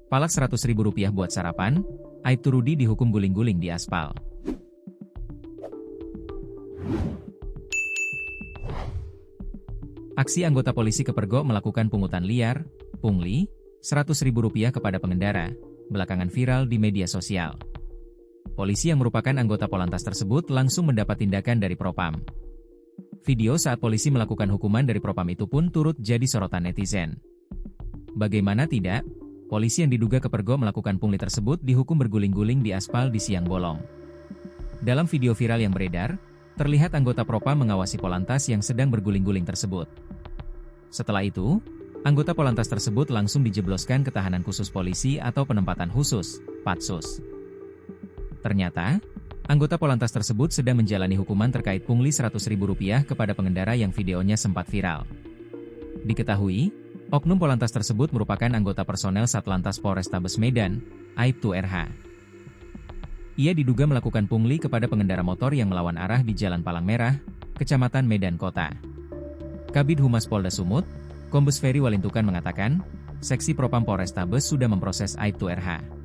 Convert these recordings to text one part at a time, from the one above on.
Palak Rp100.000 buat sarapan, Aibtu Rudi dihukum guling-guling di aspal. Aksi anggota polisi Kepergok melakukan pungutan liar, pungli, Rp100.000 kepada pengendara, belakangan viral di media sosial. Polisi yang merupakan anggota Polantas tersebut langsung mendapat tindakan dari Propam. Video saat polisi melakukan hukuman dari Propam itu pun turut jadi sorotan netizen. Bagaimana tidak, polisi yang diduga Kepergok melakukan pungli tersebut dihukum berguling-guling di aspal di siang bolong. Dalam video viral yang beredar, terlihat anggota Propam mengawasi Polantas yang sedang berguling-guling tersebut. Setelah itu, anggota Polantas tersebut langsung dijebloskan ke tahanan khusus polisi atau penempatan khusus, Patsus. Ternyata, anggota Polantas tersebut sedang menjalani hukuman terkait pungli Rp100.000 kepada pengendara yang videonya sempat viral. Diketahui, oknum Polantas tersebut merupakan anggota personel Satlantas Polrestabes Medan, Aibtu RH. Ia diduga melakukan pungli kepada pengendara motor yang melawan arah di Jalan Palang Merah, Kecamatan Medan Kota. Kabid Humas Polda Sumut, Kombes Ferry Walintukan mengatakan, Seksi Propam Polrestabes sudah memproses Aibtu RH.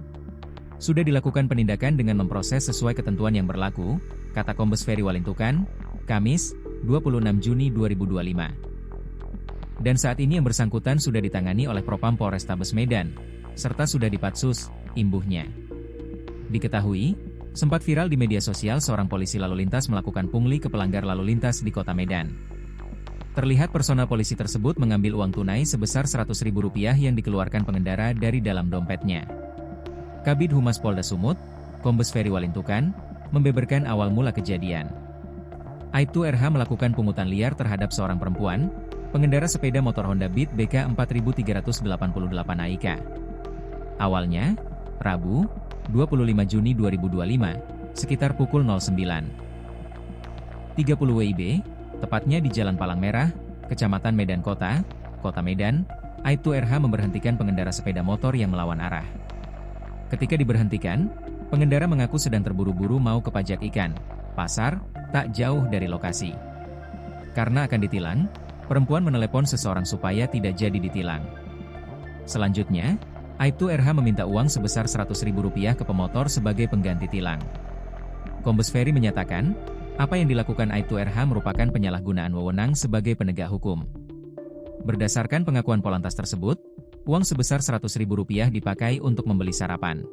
Sudah dilakukan penindakan dengan memproses sesuai ketentuan yang berlaku, kata Kombes Ferry Walintukan, Kamis, 26 Juni 2025. Dan saat ini yang bersangkutan sudah ditangani oleh Propam Polrestabes Medan, serta sudah dipatsus, imbuhnya. Diketahui, sempat viral di media sosial seorang polisi lalu lintas melakukan pungli ke pelanggar lalu lintas di kota Medan. Terlihat personel polisi tersebut mengambil uang tunai sebesar Rp100.000 yang dikeluarkan pengendara dari dalam dompetnya. Kabid Humas Polda Sumut, Kombes Ferry Walintukan, membeberkan awal mula kejadian. Aibtu RH melakukan pungutan liar terhadap seorang perempuan, pengendara sepeda motor Honda Beat BK 4388 AIK. Awalnya, Rabu, 25 Juni 2025, sekitar pukul 09.30 WIB, tepatnya di Jalan Palang Merah, Kecamatan Medan Kota, Kota Medan, Aibtu RH memberhentikan pengendara sepeda motor yang melawan arah. Ketika diberhentikan, pengendara mengaku sedang terburu-buru mau ke pajak ikan, pasar, tak jauh dari lokasi. Karena akan ditilang, perempuan menelepon seseorang supaya tidak jadi ditilang. Selanjutnya, Aibtu RH meminta uang sebesar Rp100.000 ke pemotor sebagai pengganti tilang. Kombes Ferry menyatakan, apa yang dilakukan Aibtu RH merupakan penyalahgunaan wewenang sebagai penegak hukum. Berdasarkan pengakuan Polantas tersebut, uang sebesar Rp100.000 dipakai untuk membeli sarapan.